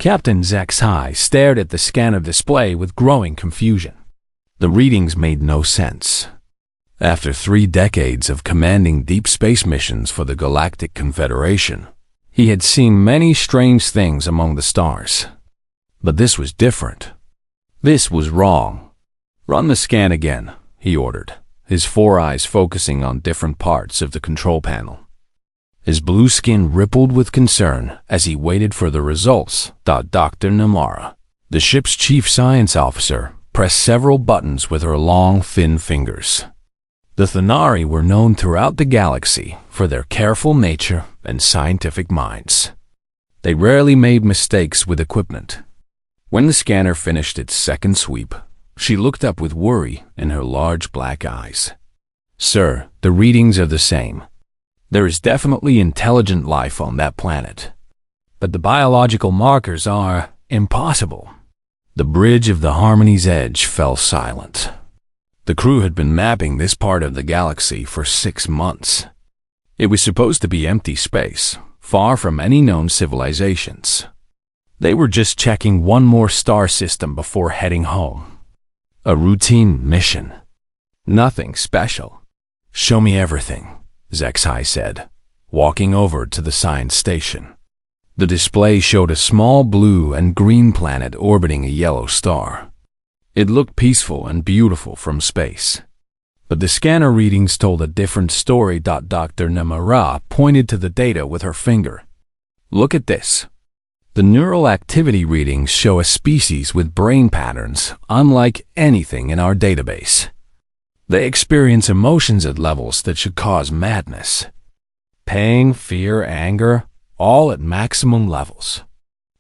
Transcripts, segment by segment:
Captain HFY stared at the scanner display with growing confusion. The readings made no sense. After 3 decades of commanding deep space missions for the Galactic Confederation, he had seen many strange things among the stars. But this was different. This was wrong. "Run the scan again," he ordered, his 4 eyes focusing on different parts of the control panel. His blue skin rippled with concern as he waited for the results. Dr. Namara, the ship's chief science officer, pressed several buttons with her long, thin fingers. The Thanari were known throughout the galaxy for their careful nature and scientific minds. They rarely made mistakes with equipment. When the scanner finished its second sweep, she looked up with worry in her large black eyes. "Sir, the readings are the same. There is definitely intelligent life on that planet. But the biological markers are impossible." The bridge of the Harmony's edge fell silent. The crew had been mapping this part of the galaxy for 6 months. It was supposed to be empty space, far from any known civilizations. They were just checking one more star system before heading home. A routine mission. Nothing special. "Show me everything," HFY said, walking over to the science station. The display showed a small blue and green planet orbiting a yellow star. It looked peaceful and beautiful from space. But the scanner readings told a different story. Dr. Namara pointed to the data with her finger. "Look at this. The neural activity readings show a species with brain patterns unlike anything in our database. They experience emotions at levels that should cause madness. Pain, fear, anger, all at maximum levels.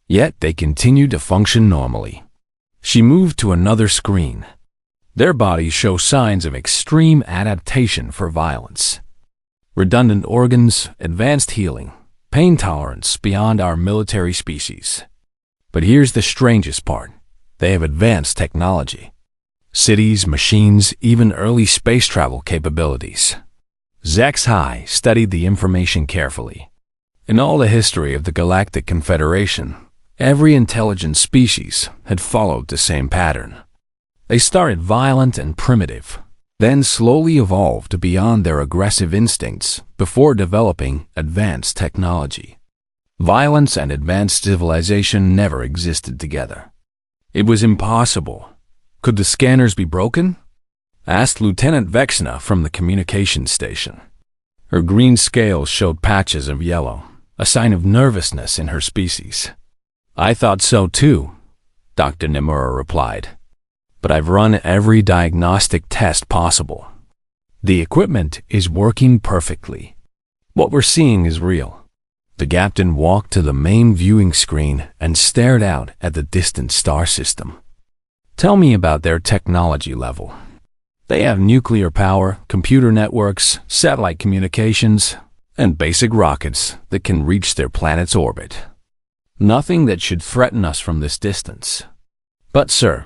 Yet they continue to function normally." She moved to another screen. Their bodies show signs of extreme adaptation for violence. Redundant organs, advanced healing, pain tolerance beyond our military species. But here's the strangest part. They have advanced technology. Cities, machines, even early space travel capabilities. HFY studied the information carefully. In all the history of the Galactic Confederation, every intelligent species had followed the same pattern. They started violent and primitive, then slowly evolved beyond their aggressive instincts before developing advanced technology. Violence and advanced civilization never existed together. It was impossible. "Could the scanners be broken?" asked Lieutenant Vexna from the communications station. Her green scales showed patches of yellow, a sign of nervousness in her species. "I thought so too," Dr. Nimura replied. "But I've run every diagnostic test possible. The equipment is working perfectly. What we're seeing is real." The captain walked to the main viewing screen and stared out at the distant star system. "Tell me about their technology level." "They have nuclear power, computer networks, satellite communications, and basic rockets that can reach their planet's orbit. Nothing that should threaten us from this distance." "But, sir,"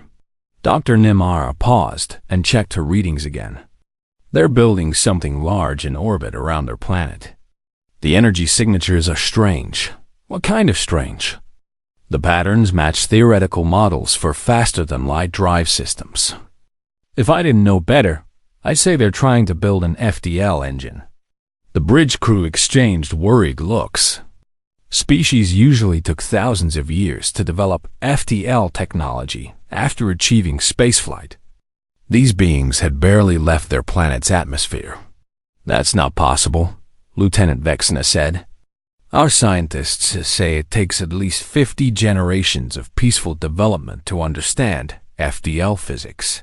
Dr. Nimara paused and checked her readings again. "They're building something large in orbit around their planet. The energy signatures are strange." "What kind of strange?" "The patterns match theoretical models for faster-than-light drive systems." "If I didn't know better, I'd say they're trying to build an FDL engine." The bridge crew exchanged worried looks. Species usually took thousands of years to develop FTL technology after achieving spaceflight. These beings had barely left their planet's atmosphere. "That's not possible," Lieutenant Vexna said. "Our scientists say it takes at least 50 generations of peaceful development to understand FTL physics.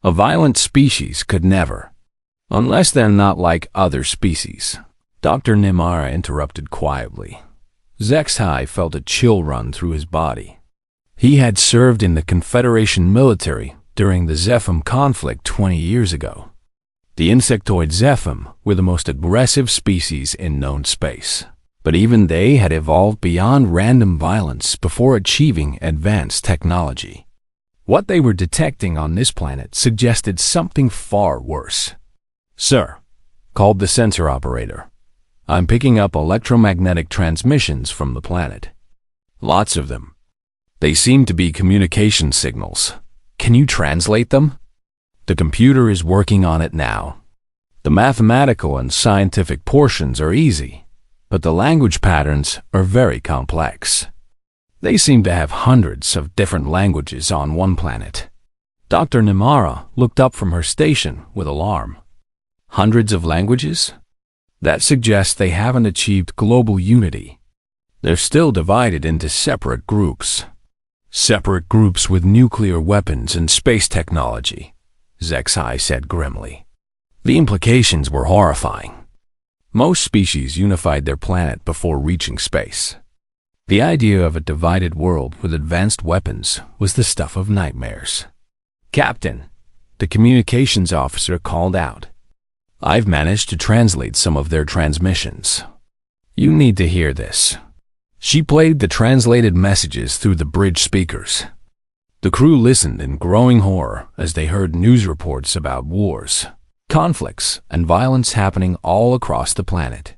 A violent species could never, unless they're not like other species." Dr. Nimara interrupted quietly. HFY felt a chill run through his body. He had served in the Confederation military during the Zephim conflict 20 years ago. The insectoid Zephim were the most aggressive species in known space, but even they had evolved beyond random violence before achieving advanced technology. What they were detecting on this planet suggested something far worse. "Sir," called the sensor operator, "I'm picking up electromagnetic transmissions from the planet. Lots of them. They seem to be communication signals. Can you translate them? The computer is working on it now. The mathematical and scientific portions are easy, but the language patterns are very complex. They seem to have hundreds of different languages on one planet. Dr. Nimara looked up from her station with alarm. Hundreds of languages? That suggests they haven't achieved global unity. They're still divided into separate groups. Separate groups with nuclear weapons and space technology, Zexai said grimly. The implications were horrifying. Most species unified their planet before reaching space. The idea of a divided world with advanced weapons was the stuff of nightmares. Captain, the communications officer called out. I've managed to translate some of their transmissions. You need to hear this. She played the translated messages through the bridge speakers. The crew listened in growing horror as they heard news reports about wars, conflicts, and violence happening all across the planet.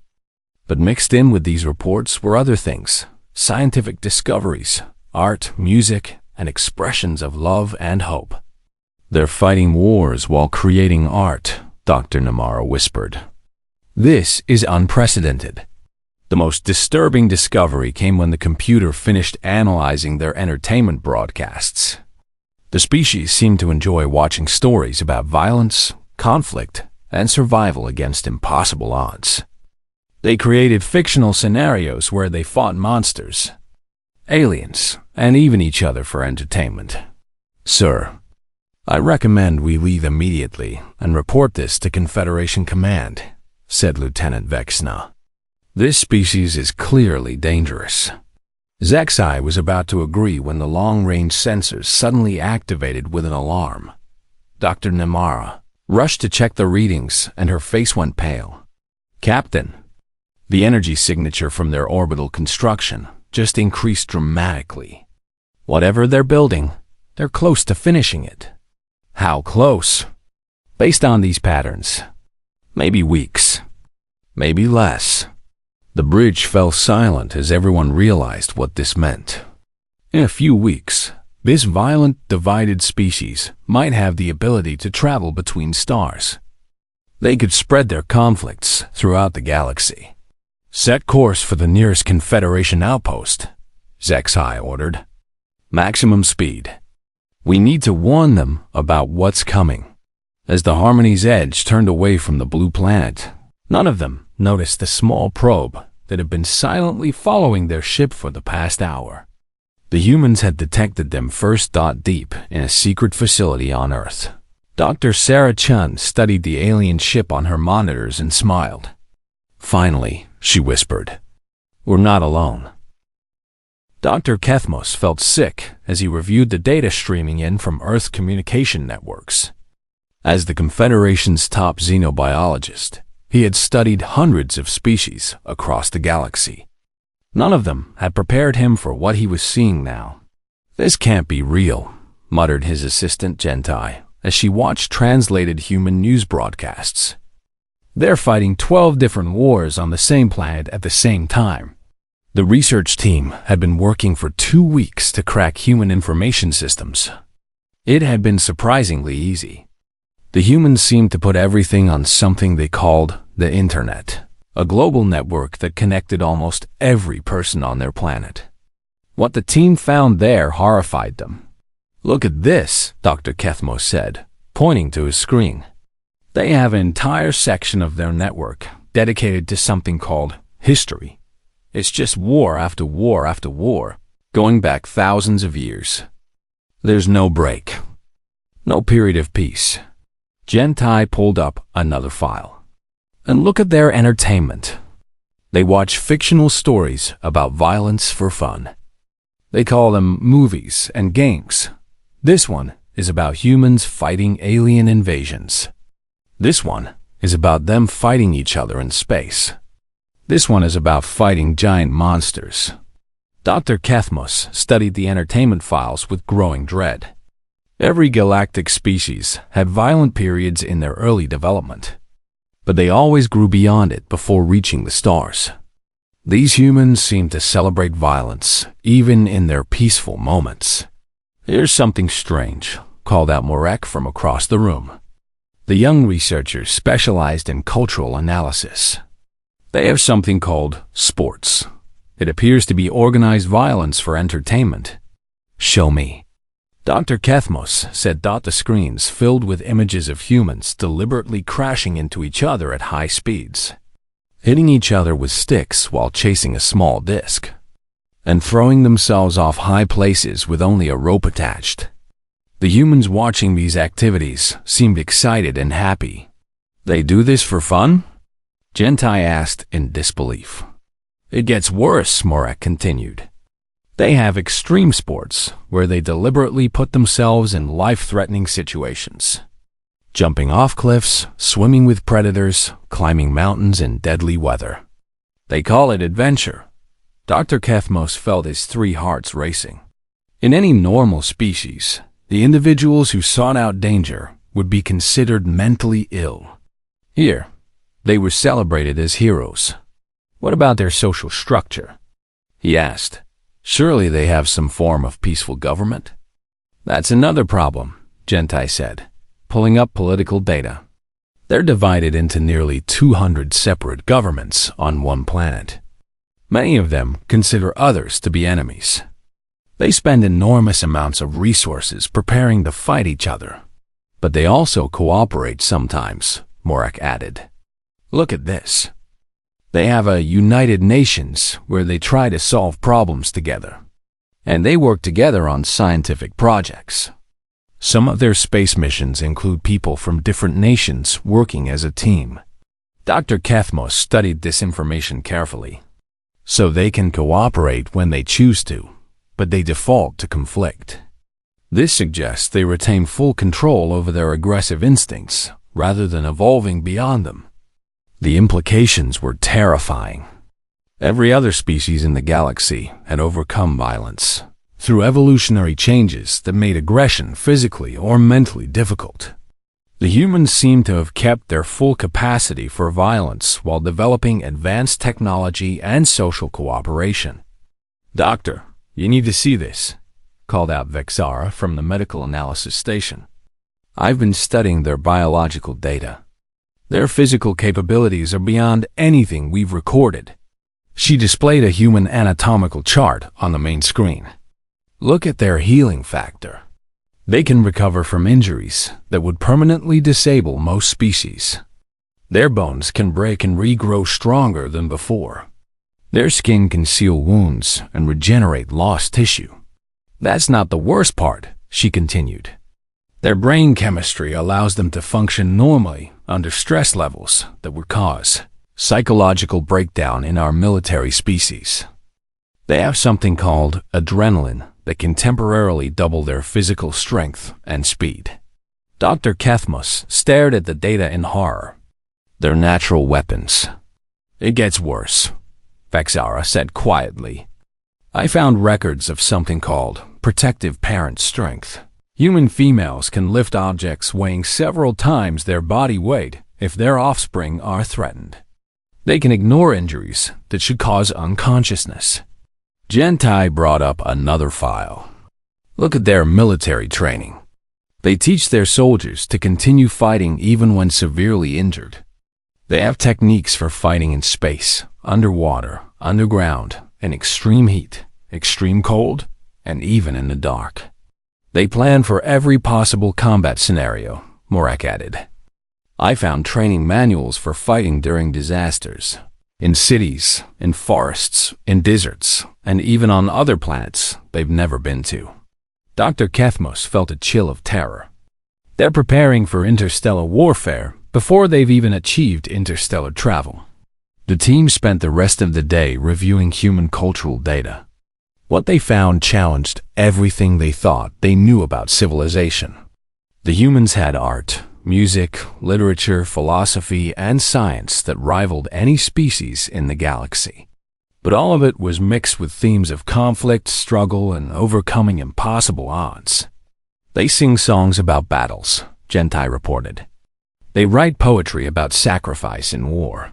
But mixed in with these reports were other things, scientific discoveries, art, music, and expressions of love and hope. They're fighting wars while creating art, Dr. Nimara whispered. This is unprecedented. The most disturbing discovery came when the computer finished analyzing their entertainment broadcasts. The species seemed to enjoy watching stories about violence, conflict, and survival against impossible odds. They created fictional scenarios where they fought monsters, aliens, and even each other for entertainment. Sir, I recommend we leave immediately and report this to Confederation Command, said Lieutenant Vexna. This species is clearly dangerous. Zexai was about to agree when the long-range sensors suddenly activated with an alarm. Dr. Nimara rushed to check the readings and her face went pale. Captain, the energy signature from their orbital construction just increased dramatically. Whatever they're building, they're close to finishing it. How close? Based on these patterns, maybe weeks, maybe less. The bridge fell silent as everyone realized what this meant. In a few weeks, this violent, divided species might have the ability to travel between stars. They could spread their conflicts throughout the galaxy. Set course for the nearest Confederation outpost, Zexai ordered. Maximum speed. We need to warn them about what's coming. As the Harmony's edge turned away from the blue planet, none of them noticed the small probe that had been silently following their ship for the past hour. The humans had detected them first deep in a secret facility on Earth. Dr. Sarah Chun studied the alien ship on her monitors and smiled. Finally, she whispered, we're not alone. Dr. Kethmos felt sick as he reviewed the data streaming in from Earth communication networks. As the Confederation's top xenobiologist, he had studied hundreds of species across the galaxy. None of them had prepared him for what he was seeing now. This can't be real, muttered his assistant Gentai as she watched translated human news broadcasts. They're fighting 12 different wars on the same planet at the same time. The research team had been working for 2 weeks to crack human information systems. It had been surprisingly easy. The humans seemed to put everything on something they called the Internet, a global network that connected almost every person on their planet. What the team found there horrified them. Look at this, Dr. Kethmos said, pointing to his screen. They have an entire section of their network dedicated to something called history. It's just war after war after war, going back thousands of years. There's no break, no period of peace. Gentai pulled up another file. And look at their entertainment. They watch fictional stories about violence for fun. They call them movies and games. This one is about humans fighting alien invasions. This one is about them fighting each other in space. This one is about fighting giant monsters. Dr. Kethmos studied the entertainment files with growing dread. Every galactic species had violent periods in their early development, but they always grew beyond it before reaching the stars. These humans seem to celebrate violence, even in their peaceful moments. "Here's something strange," called out Morek from across the room. The young researchers specialized in cultural analysis. "They have something called sports. It appears to be organized violence for entertainment." "Show me." Dr. Kethmos said the screens filled with images of humans deliberately crashing into each other at high speeds, hitting each other with sticks while chasing a small disc, and throwing themselves off high places with only a rope attached. The humans watching these activities seemed excited and happy. "They do this for fun?" Gentai asked in disbelief. "It gets worse," Morek continued. "They have extreme sports where they deliberately put themselves in life-threatening situations. Jumping off cliffs, swimming with predators, climbing mountains in deadly weather. They call it adventure." Dr. Kethmos felt his 3 hearts racing. In any normal species, the individuals who sought out danger would be considered mentally ill. Here, they were celebrated as heroes. "What about their social structure?" he asked. "Surely they have some form of peaceful government?" "That's another problem," Gentai said, pulling up political data. "They're divided into nearly 200 separate governments on one planet. Many of them consider others to be enemies. They spend enormous amounts of resources preparing to fight each other. But they also cooperate sometimes," Morek added. "Look at this. They have a United Nations where they try to solve problems together. And they work together on scientific projects. Some of their space missions include people from different nations working as a team." Dr. Kethmos studied this information carefully. "So they can cooperate when they choose to, but they default to conflict. This suggests they retain full control over their aggressive instincts rather than evolving beyond them." The implications were terrifying. Every other species in the galaxy had overcome violence through evolutionary changes that made aggression physically or mentally difficult. The humans seem to have kept their full capacity for violence while developing advanced technology and social cooperation. "Doctor, you need to see this," called out Vexara from the medical analysis station. "I've been studying their biological data. Their physical capabilities are beyond anything we've recorded." She displayed a human anatomical chart on the main screen. "Look at their healing factor. They can recover from injuries that would permanently disable most species. Their bones can break and regrow stronger than before. Their skin can seal wounds and regenerate lost tissue. That's not the worst part," she continued. "Their brain chemistry allows them to function normally under stress levels that would cause psychological breakdown in our military species. They have something called adrenaline that can temporarily double their physical strength and speed." Dr. Kethmos stared at the data in horror. "They're natural weapons." "It gets worse," Vexara said quietly. "I found records of something called protective parent strength. Human females can lift objects weighing several times their body weight if their offspring are threatened. They can ignore injuries that should cause unconsciousness." Gentai brought up another file. "Look at their military training. They teach their soldiers to continue fighting even when severely injured. They have techniques for fighting in space, underwater, underground, in extreme heat, extreme cold, and even in the dark. They plan for every possible combat scenario," Morek added. "I found training manuals for fighting during disasters. In cities, in forests, in deserts, and even on other planets they've never been to." Dr. Kethmos felt a chill of terror. They're preparing for interstellar warfare before they've even achieved interstellar travel. The team spent the rest of the day reviewing human cultural data. What they found challenged everything they thought they knew about civilization. The humans had art, music, literature, philosophy, and science that rivaled any species in the galaxy. But all of it was mixed with themes of conflict, struggle, and overcoming impossible odds. "They sing songs about battles," Gentai reported. "They write poetry about sacrifice in war.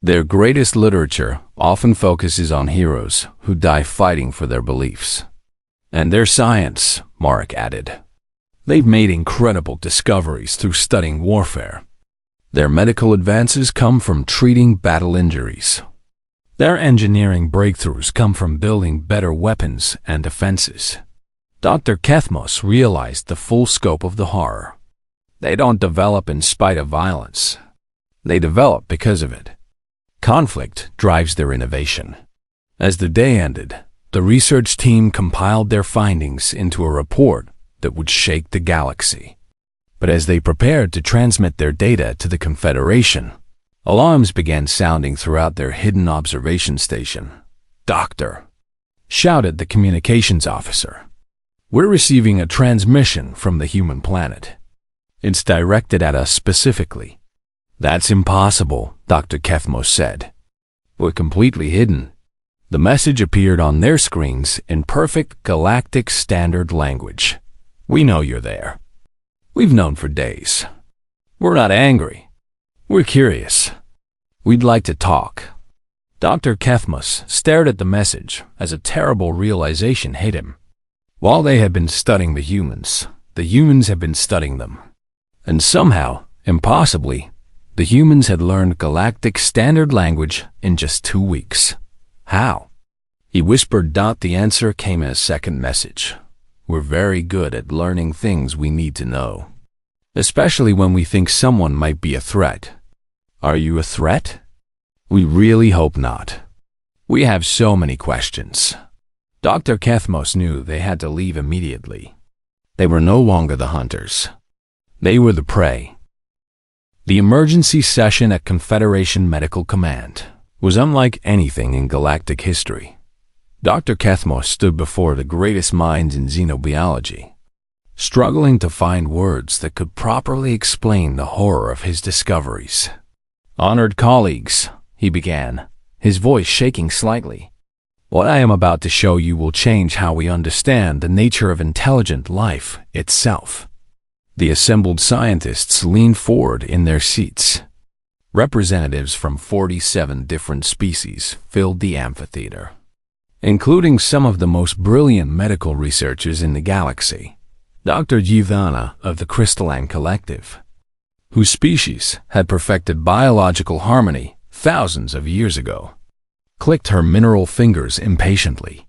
Their greatest literature often focuses on heroes who die fighting for their beliefs. And their science, Mark added. They've made incredible discoveries through studying warfare. Their medical advances come from treating battle injuries. Their engineering breakthroughs come from building better weapons and defenses. Dr. Kethmos realized the full scope of the horror. They don't develop in spite of violence. They develop because of it. Conflict drives their innovation. As the day ended, the research team compiled their findings into a report that would shake the galaxy. But as they prepared to transmit their data to the Confederation, alarms began sounding throughout their hidden observation station. "Doctor," shouted the communications officer, "we're receiving a transmission from the human planet. It's directed at us specifically." "That's impossible," Dr. Kethmos said. "We're completely hidden." The message appeared on their screens in perfect galactic standard language. "We know you're there. We've known for days. We're not angry. We're curious. We'd like to talk." Dr. Kethmos stared at the message as a terrible realization hit him. While they had been studying the humans had been studying them. And somehow, impossibly, the humans had learned galactic standard language in just 2 weeks. How? He whispered. The answer came in a second message. "We're very good at learning things we need to know, especially when we think someone might be a threat." "Are you a threat?" "We really hope not. We have so many questions." Dr. Kethmos knew they had to leave immediately. They were no longer the hunters. They were the prey. The emergency session at Confederation Medical Command was unlike anything in galactic history. Dr. Kethmos stood before the greatest minds in xenobiology, struggling to find words that could properly explain the horror of his discoveries. "Honored colleagues," he began, his voice shaking slightly, "what I am about to show you will change how we understand the nature of intelligent life itself." The assembled scientists leaned forward in their seats. Representatives from 47 different species filled the amphitheater, including some of the most brilliant medical researchers in the galaxy. Dr. Yvana of the Crystalline Collective, whose species had perfected biological harmony thousands of years ago, clicked her mineral fingers impatiently.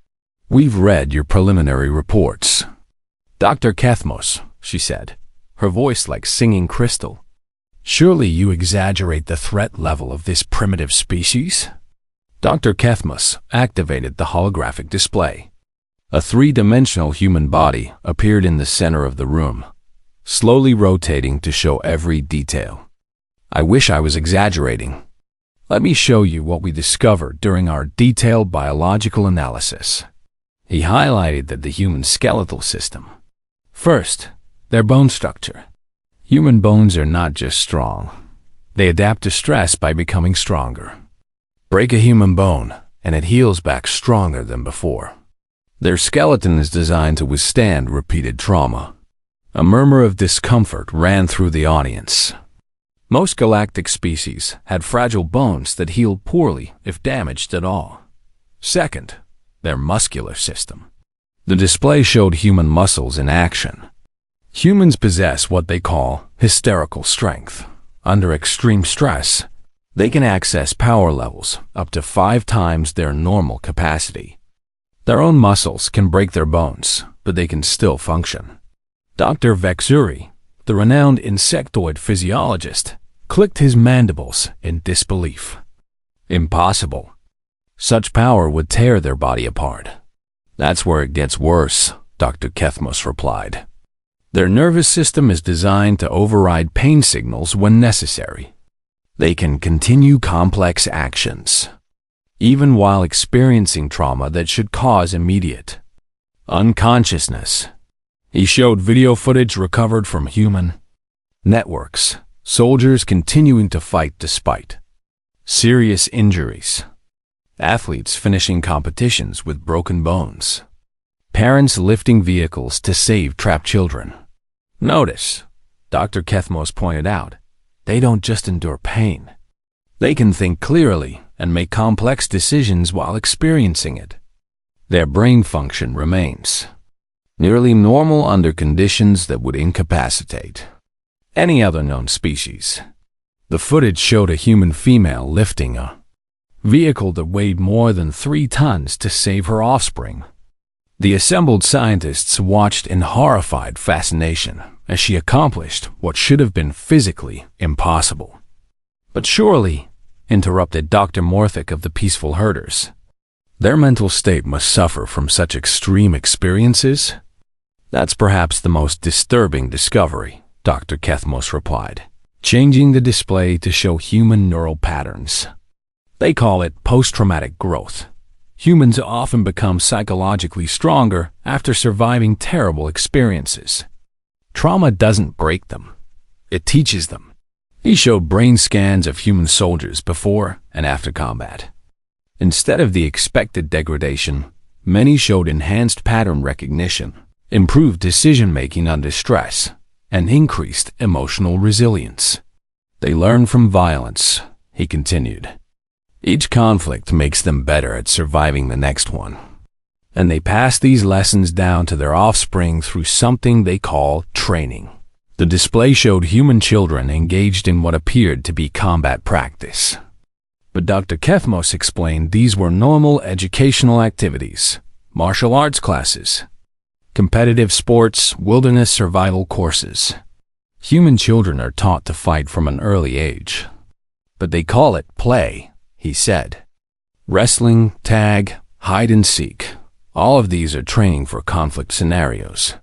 "We've read your preliminary reports." "Dr. Kethmos," she said, her voice like singing crystal, "surely you exaggerate the threat level of this primitive species?" Dr. Kethmos activated the holographic display. A 3-dimensional human body appeared in the center of the room, slowly rotating to show every detail. "I wish I was exaggerating. Let me show you what we discovered during our detailed biological analysis." He highlighted the human skeletal system. First, their bone structure. Human bones are not just strong. They adapt to stress by becoming stronger. Break a human bone, and it heals back stronger than before. Their skeleton is designed to withstand repeated trauma. A murmur of discomfort ran through the audience. Most galactic species had fragile bones that healed poorly if damaged at all. Second, their muscular system. The display showed human muscles in action. Humans possess what they call hysterical strength. Under extreme stress, they can access power levels up to 5 times their normal capacity. Their own muscles can break their bones, but they can still function. Dr. Vexuri, the renowned insectoid physiologist, clicked his mandibles in disbelief. "Impossible. Such power would tear their body apart." "That's where it gets worse," Dr. Kethmos replied. "Their nervous system is designed to override pain signals when necessary. They can continue complex actions, even while experiencing trauma that should cause immediate unconsciousness." He showed video footage recovered from human networks, soldiers continuing to fight despite serious injuries, athletes finishing competitions with broken bones, parents lifting vehicles to save trapped children. "Notice," Dr. Kethmos pointed out, "they don't just endure pain. They can think clearly and make complex decisions while experiencing it. Their brain function remains nearly normal under conditions that would incapacitate any other known species. The footage showed a human female lifting a vehicle that weighed more than 3 tons to save her offspring. The assembled scientists watched in horrified fascination as she accomplished what should have been physically impossible. But surely, interrupted Dr. Morthick of the Peaceful Herders, their mental state must suffer from such extreme experiences? That's perhaps the most disturbing discovery, Dr. Kethmos replied, changing the display to show human neural patterns. They call it post-traumatic growth. Humans often become psychologically stronger after surviving terrible experiences. Trauma doesn't break them. It teaches them. He showed brain scans of human soldiers before and after combat. Instead of the expected degradation, many showed enhanced pattern recognition, improved decision-making under stress, and increased emotional resilience. They learn from violence, he continued. Each conflict makes them better at surviving the next one. And they pass these lessons down to their offspring through something they call training. The display showed human children engaged in what appeared to be combat practice. But Dr. Kethmos explained these were normal educational activities, martial arts classes, competitive sports, wilderness survival courses. Human children are taught to fight from an early age. But they call it play, he said. Wrestling, tag, hide and seek, all of these are training for conflict scenarios.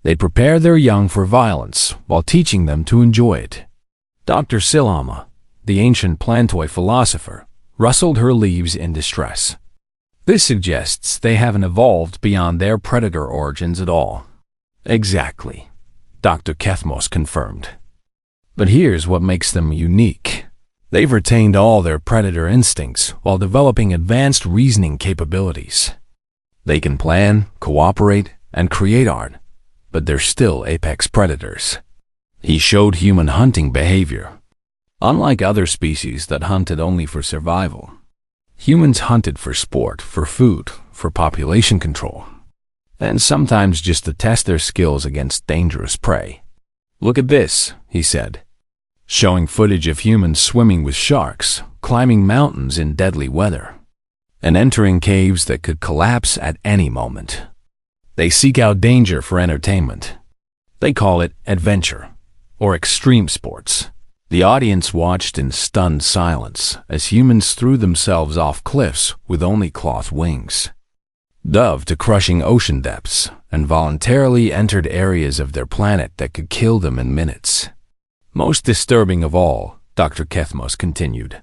They prepare their young for violence while teaching them to enjoy it. Dr. Silama, the ancient Plantoid philosopher, rustled her leaves in distress. This suggests they haven't evolved beyond their predator origins at all. Exactly, Dr. Kethmos confirmed. But here's what makes them unique. They've retained all their predator instincts while developing advanced reasoning capabilities. They can plan, cooperate, and create art, but they're still apex predators. He showed human hunting behavior. Unlike other species that hunted only for survival, humans hunted for sport, for food, for population control, and sometimes just to test their skills against dangerous prey. Look at this, he said, showing footage of humans swimming with sharks, climbing mountains in deadly weather, and entering caves that could collapse at any moment. They seek out danger for entertainment. They call it adventure, or extreme sports. The audience watched in stunned silence as humans threw themselves off cliffs with only cloth wings, dove to crushing ocean depths, and voluntarily entered areas of their planet that could kill them in minutes. Most disturbing of all, Dr. Kethmos continued,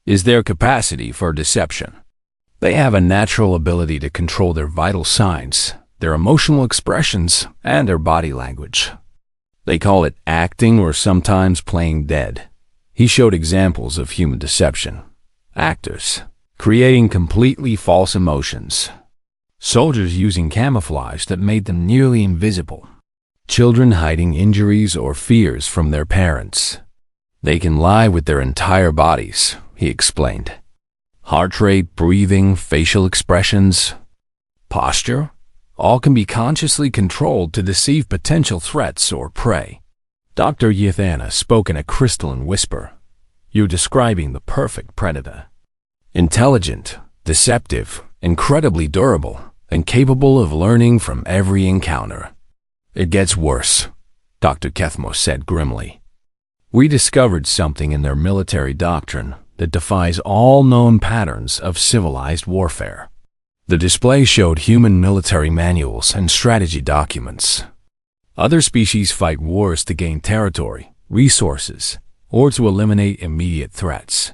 is their capacity for deception. They have a natural ability to control their vital signs, their emotional expressions, and their body language. They call it acting or sometimes playing dead. He showed examples of human deception. Actors creating completely false emotions. Soldiers using camouflage that made them nearly invisible. Children hiding injuries or fears from their parents. They can lie with their entire bodies, he explained. Heart rate, breathing, facial expressions, posture, all can be consciously controlled to deceive potential threats or prey. Dr. Yathana spoke in a crystalline whisper. You're describing the perfect predator. Intelligent, deceptive, incredibly durable, and capable of learning from every encounter. It gets worse, Dr. Kethmos said grimly. We discovered something in their military doctrine that defies all known patterns of civilized warfare. The display showed human military manuals and strategy documents. Other species fight wars to gain territory, resources, or to eliminate immediate threats.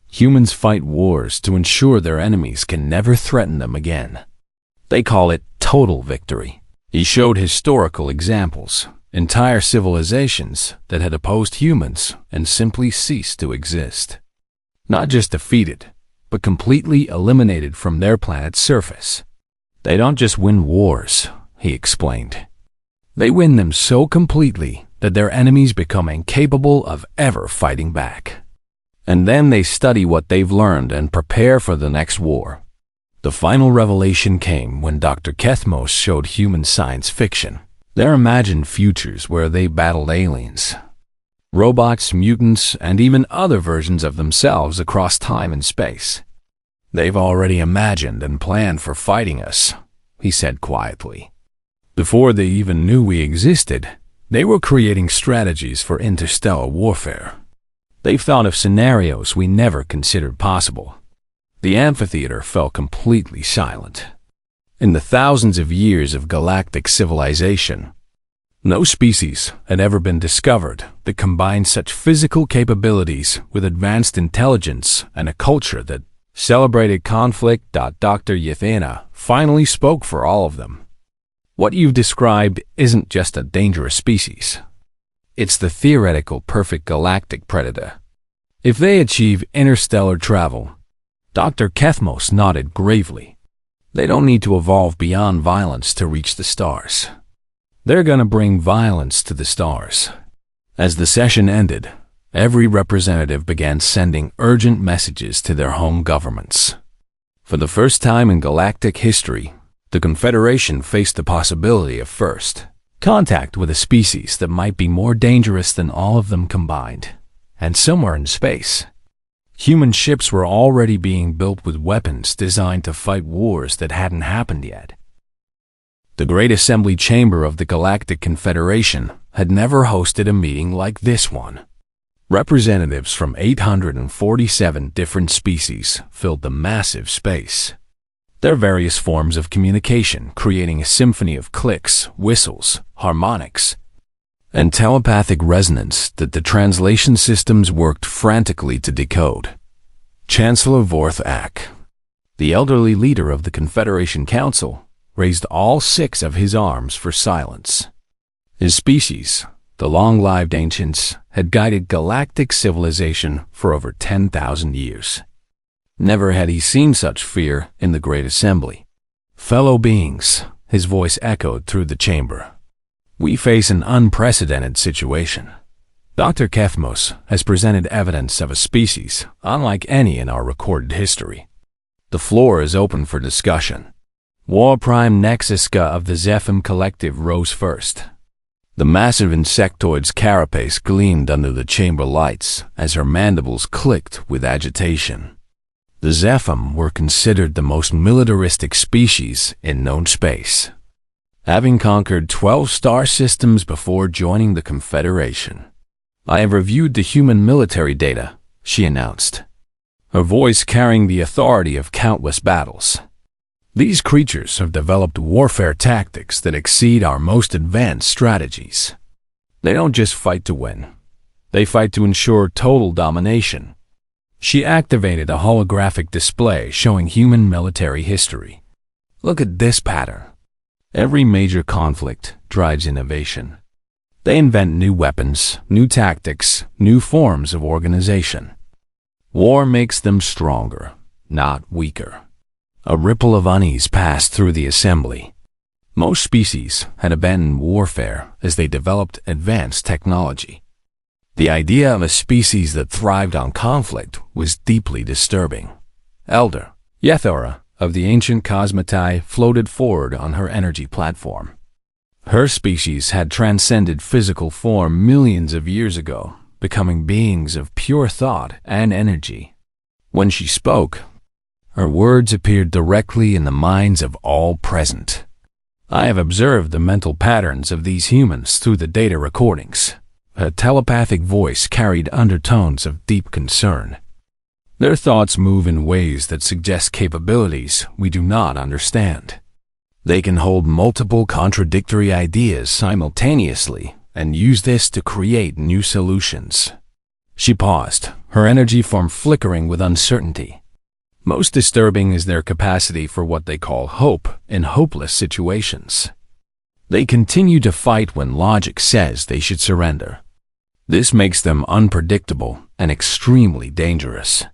Humans fight wars to ensure their enemies can never threaten them again. They call it total victory. He showed historical examples, entire civilizations that had opposed humans and simply ceased to exist. Not just defeated, but completely eliminated from their planet's surface. They don't just win wars, he explained. They win them so completely that their enemies become incapable of ever fighting back. And then they study what they've learned and prepare for the next war. The final revelation came when Dr. Kethmos showed human science fiction, their imagined futures where they battled aliens, robots, mutants, and even other versions of themselves across time and space. They've already imagined and planned for fighting us, he said quietly. Before they even knew we existed, they were creating strategies for interstellar warfare. They've thought of scenarios we never considered possible. The amphitheater fell completely silent. In the thousands of years of galactic civilization, no species had ever been discovered that combined such physical capabilities with advanced intelligence and a culture that celebrated conflict. Dr. Yathena finally spoke for all of them. What you've described isn't just a dangerous species. It's the theoretical perfect galactic predator. If they achieve interstellar travel, Dr. Kethmos nodded gravely. They don't need to evolve beyond violence to reach the stars. They're gonna bring violence to the stars. As the session ended, every representative began sending urgent messages to their home governments. For the first time in galactic history, the Confederation faced the possibility of first contact with a species that might be more dangerous than all of them combined, and somewhere in space. Human ships were already being built with weapons designed to fight wars that hadn't happened yet. The Great Assembly Chamber of the Galactic Confederation had never hosted a meeting like this one. Representatives from 847 different species filled the massive space. Their various forms of communication creating a symphony of clicks, whistles, harmonics, and telepathic resonance that the translation systems worked frantically to decode. Chancellor Vorth, the elderly leader of the Confederation Council, raised all 6 of his arms for silence. His species, the long-lived ancients, had guided galactic civilization for over 10,000 years. Never had he seen such fear in the Great Assembly. Fellow beings, his voice echoed through the chamber. We face an unprecedented situation. Dr. Kethmos has presented evidence of a species unlike any in our recorded history. The floor is open for discussion. War Prime Nexiska of the Zephim Collective rose first. The massive insectoid's carapace gleamed under the chamber lights as her mandibles clicked with agitation. The Zephim were considered the most militaristic species in known space, having conquered 12 star systems before joining the Confederation. I have reviewed the human military data, she announced, her voice carrying the authority of countless battles. These creatures have developed warfare tactics that exceed our most advanced strategies. They don't just fight to win. They fight to ensure total domination. She activated a holographic display showing human military history. Look at this pattern. Every major conflict drives innovation. They invent new weapons, new tactics, new forms of organization. War makes them stronger, not weaker. A ripple of unease passed through the assembly. Most species had abandoned warfare as they developed advanced technology. The idea of a species that thrived on conflict was deeply disturbing. Elder Yethora of the ancient Cosmetai floated forward on her energy platform. Her species had transcended physical form millions of years ago, becoming beings of pure thought and energy. When she spoke, her words appeared directly in the minds of all present. I have observed the mental patterns of these humans through the data recordings. Her telepathic voice carried undertones of deep concern. Their thoughts move in ways that suggest capabilities we do not understand. They can hold multiple contradictory ideas simultaneously and use this to create new solutions. She paused, her energy form flickering with uncertainty. Most disturbing is their capacity for what they call hope in hopeless situations. They continue to fight when logic says they should surrender. This makes them unpredictable and extremely dangerous.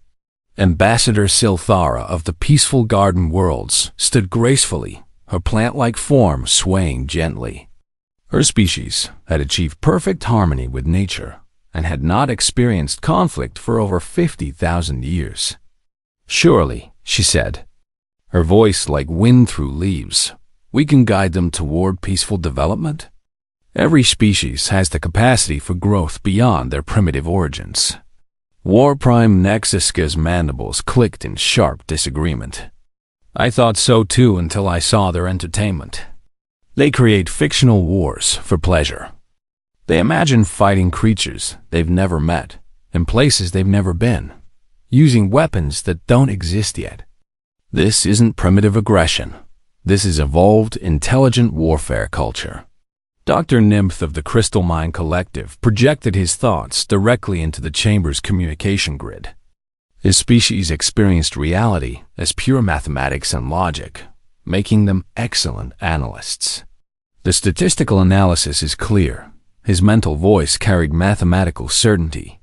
Ambassador Silthara of the Peaceful Garden Worlds stood gracefully, her plant-like form swaying gently. Her species had achieved perfect harmony with nature, and had not experienced conflict for over 50,000 years. "Surely," she said, her voice like wind through leaves, "we can guide them toward peaceful development." Every species has the capacity for growth beyond their primitive origins. War Prime Nexiska's mandibles clicked in sharp disagreement. "I thought so too until I saw their entertainment. They create fictional wars for pleasure. They imagine fighting creatures they've never met, in places they've never been, using weapons that don't exist yet. This isn't primitive aggression. This is evolved, intelligent warfare culture." Dr. Nymph of the Crystal Mind Collective projected his thoughts directly into the chamber's communication grid. His species experienced reality as pure mathematics and logic, making them excellent analysts. The statistical analysis is clear. His mental voice carried mathematical certainty.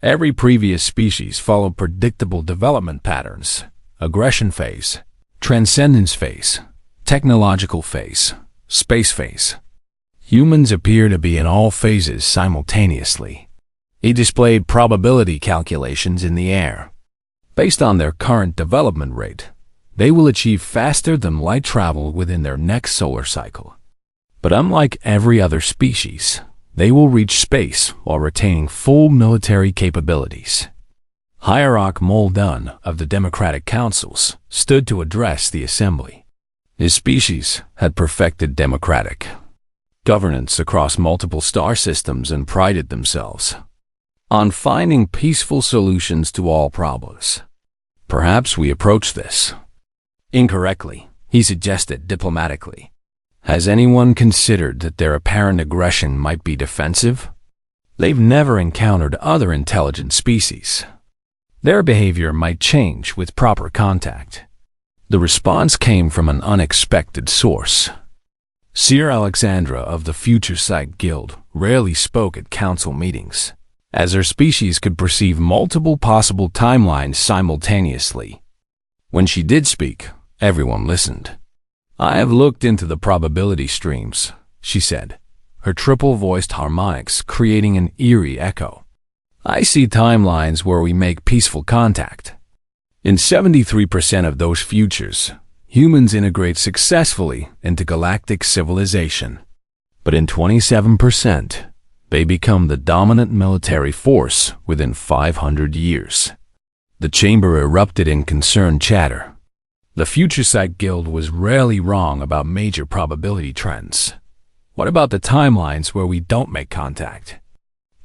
Every previous species followed predictable development patterns: aggression phase, transcendence phase, technological phase, space phase. Humans appear to be in all phases simultaneously. He displayed probability calculations in the air. Based on their current development rate, they will achieve faster than light travel within their next solar cycle. But unlike every other species, they will reach space while retaining full military capabilities. Hierarch Muldoon of the Democratic Councils stood to address the assembly. His species had perfected democratic governance across multiple star systems and prided themselves on finding peaceful solutions to all problems. "Perhaps we approach this incorrectly," he suggested diplomatically. "Has anyone considered that their apparent aggression might be defensive? They've never encountered other intelligent species. Their behavior might change with proper contact." The response came from an unexpected source. Seer Alexandra of the Futuristic Guild rarely spoke at council meetings, as her species could perceive multiple possible timelines simultaneously. When she did speak, everyone listened. "I have looked into the probability streams," she said, her triple-voiced harmonics creating an eerie echo. "I see timelines where we make peaceful contact. In 73% of those futures, humans integrate successfully into galactic civilization. But in 27%, they become the dominant military force within 500 years. The chamber erupted in concerned chatter. The Futuristic Guild was rarely wrong about major probability trends. What about the timelines where we don't make contact?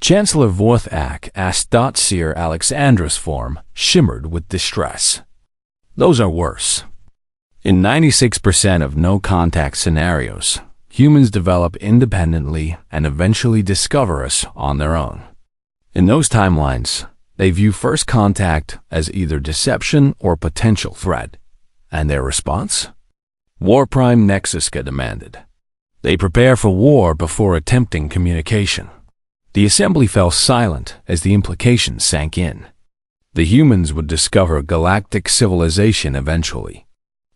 Chancellor Vorthak asked. Seer Alexandra's form shimmered with distress. "Those are worse. In 96% of no-contact scenarios, humans develop independently and eventually discover us on their own. In those timelines, they view first contact as either deception or potential threat. And their response?" War Prime Nexiska demanded. "They prepare for war before attempting communication." The assembly fell silent as the implications sank in. The humans would discover galactic civilization eventually.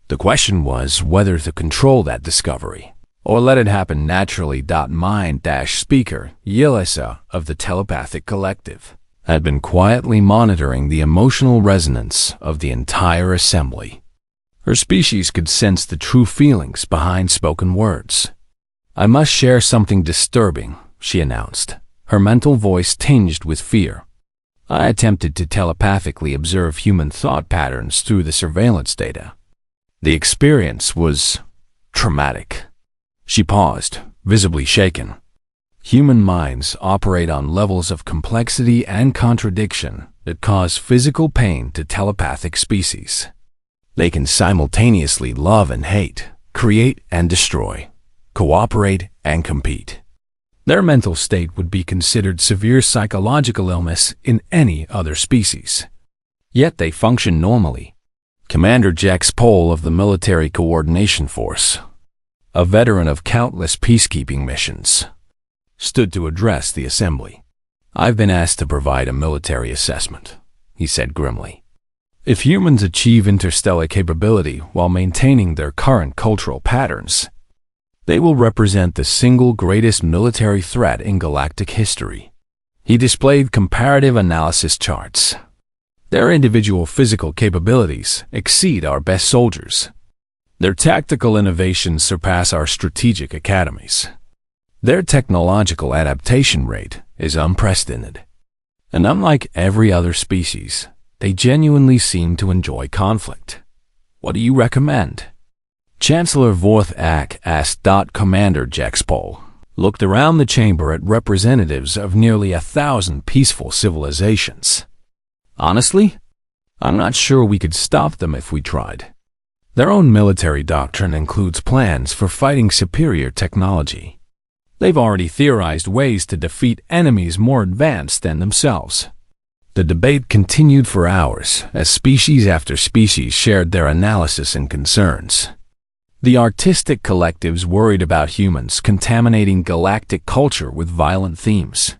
The question was whether to control that discovery or let it happen naturally. Mind-speaker Yelisa of the Telepathic Collective had been quietly monitoring the emotional resonance of the entire assembly. Her species could sense the true feelings behind spoken words. "I must share something disturbing," she announced, her mental voice tinged with fear. "I attempted to telepathically observe human thought patterns through the surveillance data. The experience was traumatic." She paused, visibly shaken. Human minds operate on levels of complexity and contradiction that cause physical pain to telepathic species. They can simultaneously love and hate, create and destroy, cooperate and compete. Their mental state would be considered severe psychological illness in any other species. Yet they function normally. Commander Jax Pole of the Military Coordination Force, a veteran of countless peacekeeping missions, stood to address the assembly. "I've been asked to provide a military assessment," he said grimly. "If humans achieve interstellar capability while maintaining their current cultural patterns, they will represent the single greatest military threat in galactic history." He displayed comparative analysis charts. Their individual physical capabilities exceed our best soldiers. Their tactical innovations surpass our strategic academies. Their technological adaptation rate is unprecedented. And unlike every other species, they genuinely seem to enjoy conflict. What do you recommend? Chancellor Vorth asked. Commander Jexpol looked around the chamber at representatives of nearly 1,000 peaceful civilizations. Honestly, I'm not sure we could stop them if we tried. Their own military doctrine includes plans for fighting superior technology. They've already theorized ways to defeat enemies more advanced than themselves. The debate continued for hours as species after species shared their analysis and concerns. The artistic collectives worried about humans contaminating galactic culture with violent themes.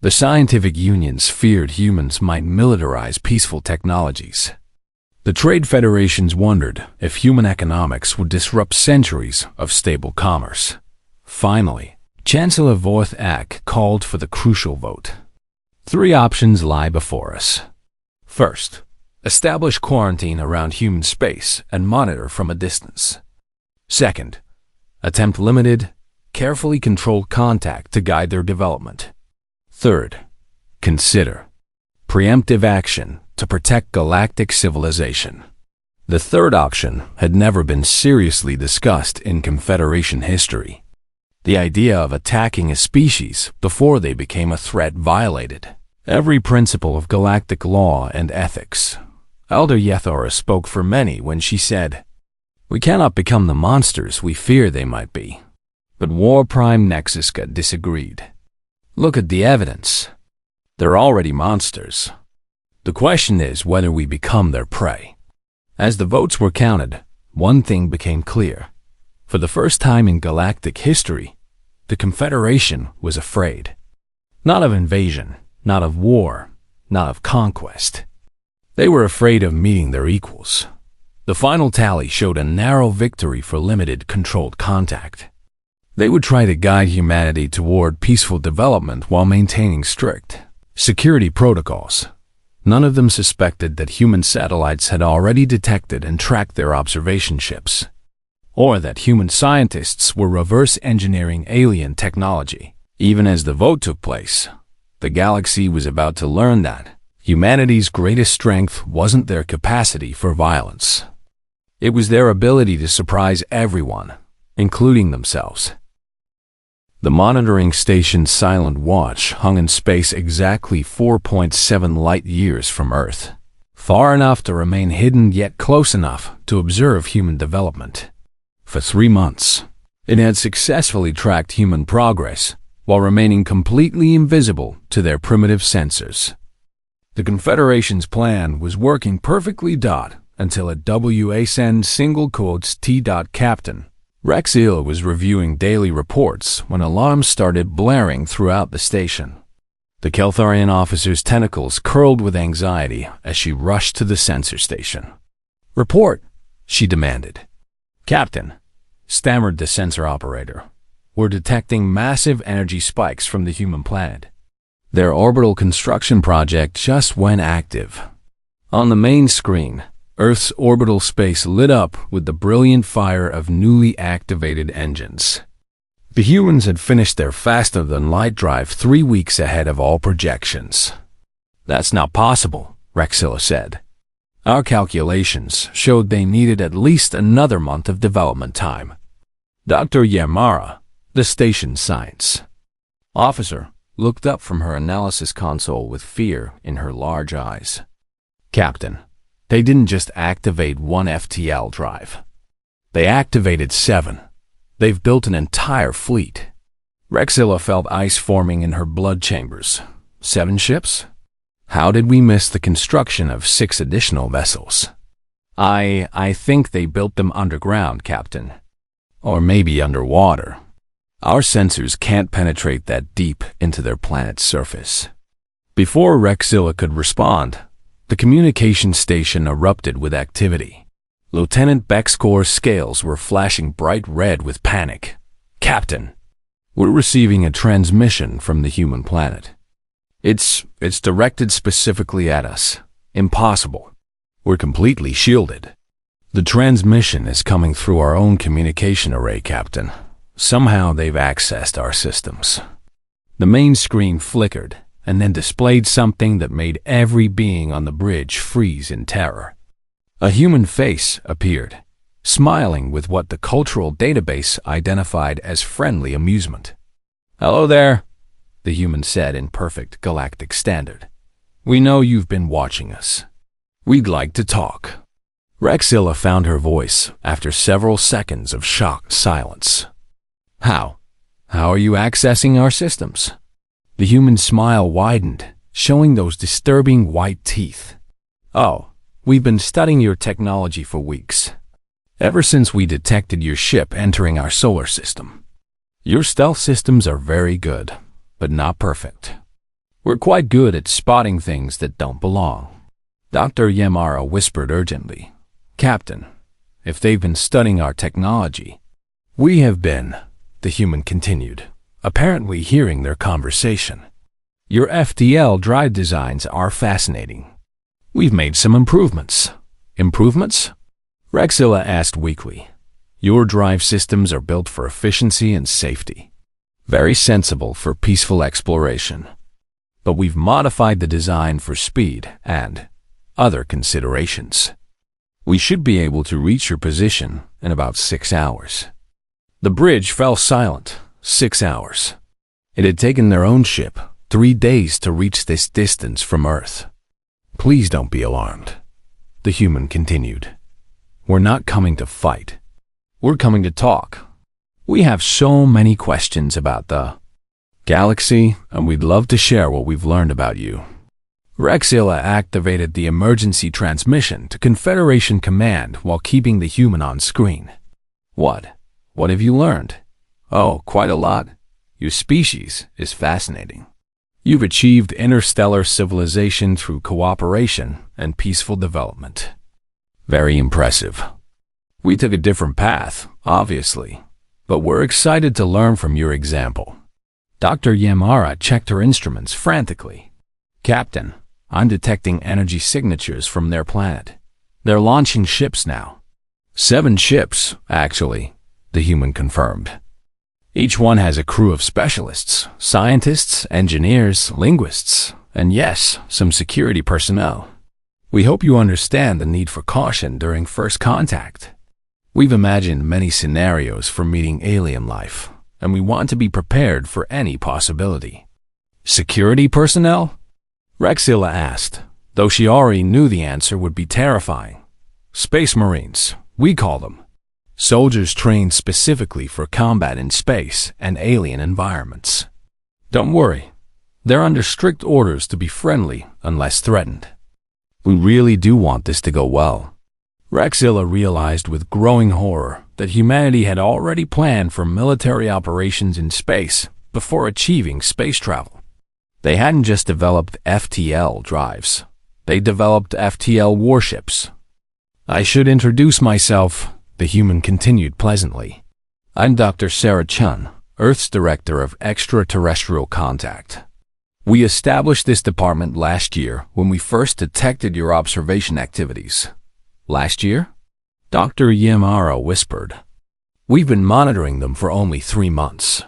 The scientific unions feared humans might militarize peaceful technologies. The trade federations wondered if human economics would disrupt centuries of stable commerce. Finally, Chancellor Vorth called for the crucial vote. 3 options lie before us. First, establish quarantine around human space and monitor from a distance. Second, attempt limited, carefully controlled contact to guide their development. Third, consider preemptive action to protect galactic civilization. The third option had never been seriously discussed in Confederation history. The idea of attacking a species before they became a threat violated every principle of galactic law and ethics. Elder Yethora spoke for many when she said, "We cannot become the monsters we fear they might be." But War Prime Nexiska disagreed. Look at the evidence. They're already monsters. The question is whether we become their prey. As the votes were counted, one thing became clear. For the first time in galactic history, the Confederation was afraid. Not of invasion, not of war, not of conquest. They were afraid of meeting their equals. The final tally showed a narrow victory for limited, controlled contact. They would try to guide humanity toward peaceful development while maintaining strict security protocols. None of them suspected that human satellites had already detected and tracked their observation ships, or that human scientists were reverse engineering alien technology. Even as the vote took place, the galaxy was about to learn that humanity's greatest strength wasn't their capacity for violence. It was their ability to surprise everyone, including themselves. The monitoring station's silent watch hung in space exactly 4.7 light-years from Earth, far enough to remain hidden yet close enough to observe human development. For 3 months, it had successfully tracked human progress while remaining completely invisible to their primitive sensors. The Confederation's plan was working perfectly. Until a WASN single quotes T. Captain Rexil was reviewing daily reports when alarms started blaring throughout the station. The Keltharian officer's tentacles curled with anxiety as she rushed to the sensor station. "Report," she demanded. "Captain," stammered the sensor operator, "we're detecting massive energy spikes from the human planet. Their orbital construction project just went active." On the main screen, Earth's orbital space lit up with the brilliant fire of newly activated engines. The humans had finished their faster-than-light drive 3 weeks ahead of all projections. "That's not possible," Rexilla said. "Our calculations showed they needed at least another month of development time." Dr. Yamara, the station science officer, looked up from her analysis console with fear in her large eyes. "Captain, they didn't just activate one FTL drive. They activated 7. They've built an entire fleet." Rexilla felt ice forming in her blood chambers. 7 ships? How did we miss the construction of 6 additional vessels? I think they built them underground, Captain. Or maybe underwater. Our sensors can't penetrate that deep into their planet's surface. Before Rexilla could respond, the communication station erupted with activity. Lieutenant Bexcore's scales were flashing bright red with panic. "Captain, we're receiving a transmission from the human planet. It's directed specifically at us. Impossible. We're completely shielded. The transmission is coming through our own communication array, Captain. Somehow they've accessed our systems. The main screen flickered and then displayed something that made every being on the bridge freeze in terror. A human face appeared, smiling with what the cultural database identified as friendly amusement. "Hello there," the human said in perfect galactic standard. "We know you've been watching us. We'd like to talk." Rexilla found her voice after several seconds of shocked silence. How are you accessing our systems?" The human smile widened, showing those disturbing white teeth. "Oh, we've been studying your technology for weeks. Ever since we detected your ship entering our solar system. Your stealth systems are very good, but not perfect. We're quite good at spotting things that don't belong." Dr. Yamara whispered urgently. "Captain, if they've been studying our technology, we have been," the human continued, apparently hearing their conversation. "Your FTL drive designs are fascinating. We've made some improvements." "Improvements?" Rexilla asked weakly. "Your drive systems are built for efficiency and safety. Very sensible for peaceful exploration. But we've modified the design for speed and other considerations. We should be able to reach your position in about 6 hours." The bridge fell silent. 6 hours. It had taken their own ship 3 days to reach this distance from Earth. "Please don't be alarmed," the human continued. "We're not coming to fight. We're coming to talk. We have so many questions about the galaxy, and we'd love to share what we've learned about you." Rexilla activated the emergency transmission to Confederation Command while keeping the human on screen. What have you learned?" "Oh, quite a lot. Your species is fascinating. You've achieved interstellar civilization through cooperation and peaceful development. Very impressive. We took a different path, obviously, but we're excited to learn from your example." Dr. Yamara checked her instruments frantically. "Captain, I'm detecting energy signatures from their planet. They're launching ships now." 7 ships, actually, the human confirmed. Each one has a crew of specialists, scientists, engineers, linguists, and yes, some security personnel. We hope you understand the need for caution during first contact. We've imagined many scenarios for meeting alien life, and we want to be prepared for any possibility. "Security personnel?" Rexilla asked, though she already knew the answer would be terrifying. "Space Marines, we call them. Soldiers trained specifically for combat in space and alien environments. Don't worry, they're under strict orders to be friendly unless threatened. We really do want this to go well." Rexilla realized with growing horror that humanity had already planned for military operations in space before achieving space travel. They hadn't just developed FTL drives. They developed FTL warships. "I should introduce myself," the human continued pleasantly. "I'm Dr. Sarah Chun, Earth's Director of Extraterrestrial Contact. We established this department last year when we first detected your observation activities." "Last year?" Dr. Yamara whispered. "We've been monitoring them for only 3 months."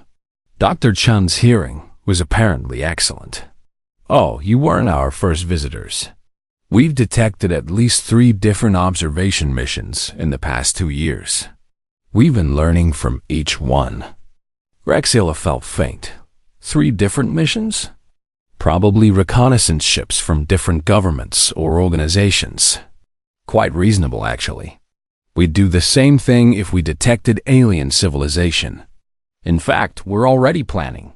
Dr. Chun's hearing was apparently excellent. "Oh, you weren't our first visitors. We've detected at least 3 different observation missions in the past 2 years. We've been learning from each one." Rexilla felt faint. 3 different missions? Probably reconnaissance ships from different governments or organizations. Quite reasonable, actually. We'd do the same thing if we detected alien civilization. In fact, we're already planning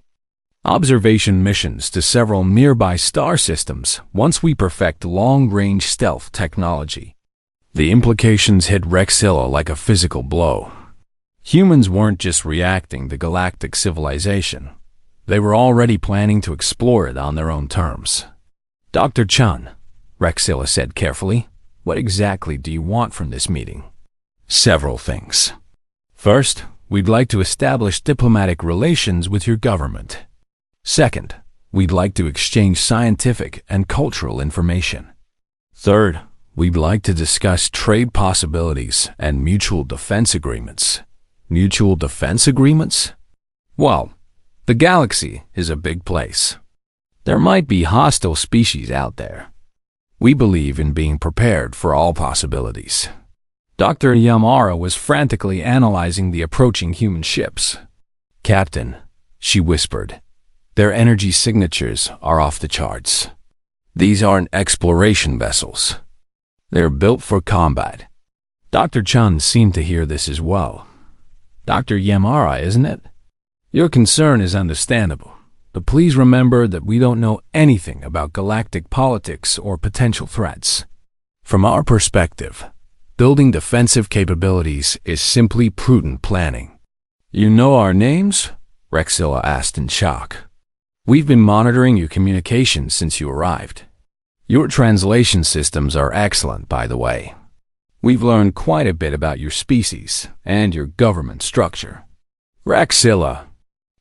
observation missions to several nearby star systems once we perfect long-range stealth technology. The implications hit Rexilla like a physical blow. Humans weren't just reacting to galactic civilization. They were already planning to explore it on their own terms. "Dr. Chun," Rexilla said carefully, "what exactly do you want from this meeting?" "Several things. First, we'd like to establish diplomatic relations with your government. Second, we'd like to exchange scientific and cultural information. Third, we'd like to discuss trade possibilities and mutual defense agreements. Mutual defense agreements? Well, the galaxy is a big place. There might be hostile species out there. We believe in being prepared for all possibilities. Dr. Yamara was frantically analyzing the approaching human ships. "Captain," she whispered, "their energy signatures are off the charts. These aren't exploration vessels. They're built for combat." Dr. Chun seemed to hear this as well. "Dr. Yamara, isn't it? Your concern is understandable, but please remember that we don't know anything about galactic politics or potential threats. From our perspective, building defensive capabilities is simply prudent planning." "You know our names?" Rexilla asked in shock. "We've been monitoring your communications since you arrived. Your translation systems are excellent, by the way. We've learned quite a bit about your species and your government structure." Rexilla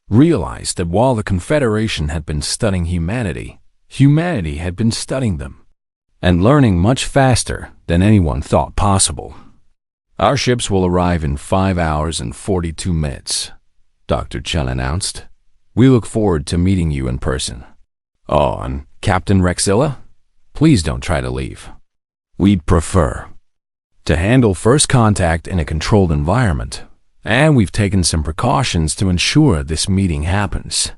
realized that while the Confederation had been studying humanity, humanity had been studying them, and learning much faster than anyone thought possible. "Our ships will arrive in 5 hours and 42 minutes, Dr. Chun announced. "We look forward to meeting you in person." "Oh, and Captain Rexilla, please don't try to leave. We'd prefer to handle first contact in a controlled environment, and we've taken some precautions to ensure this meeting happens."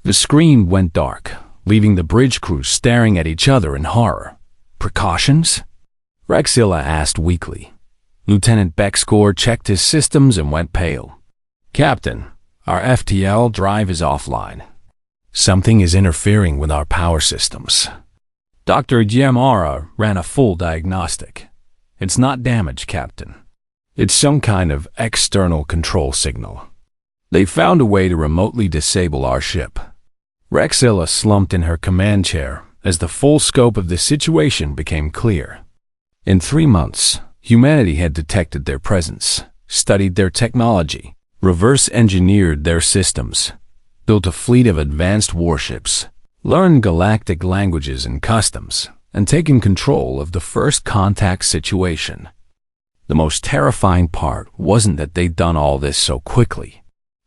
The screen went dark, leaving the bridge crew staring at each other in horror. "Precautions?" Rexilla asked weakly. Lieutenant Bexcore checked his systems and went pale. "Captain, our FTL drive is offline. Something is interfering with our power systems." Dr. Yamara ran a full diagnostic. "It's not damage, Captain. It's some kind of external control signal. They found a way to remotely disable our ship." Rexilla slumped in her command chair as the full scope of the situation became clear. In 3 months, humanity had detected their presence, studied their technology, reverse-engineered their systems, built a fleet of advanced warships, learned galactic languages and customs, and taken control of the first contact situation. The most terrifying part wasn't that they'd done all this so quickly.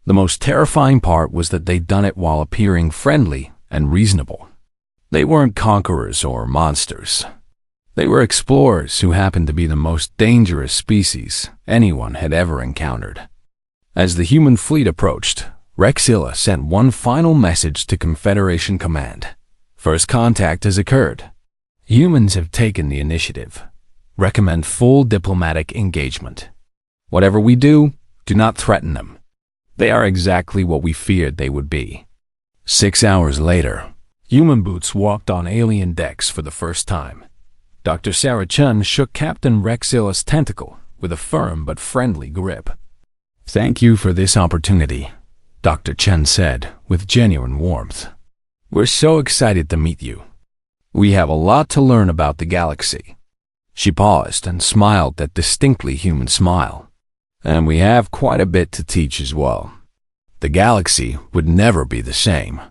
The most terrifying part was that they'd done it while appearing friendly and reasonable. They weren't conquerors or monsters. They were explorers who happened to be the most dangerous species anyone had ever encountered. As the human fleet approached, Rexilla sent one final message to Confederation Command. "First contact has occurred. Humans have taken the initiative. Recommend full diplomatic engagement. Whatever we do, do not threaten them. They are exactly what we feared they would be." 6 hours later, human boots walked on alien decks for the first time. Dr. Sarah Chun shook Captain Rexilla's tentacle with a firm but friendly grip. "Thank you for this opportunity," Dr. Chun said with genuine warmth. "We're so excited to meet you. We have a lot to learn about the galaxy." She paused and smiled that distinctly human smile. "And we have quite a bit to teach as well. The galaxy would never be the same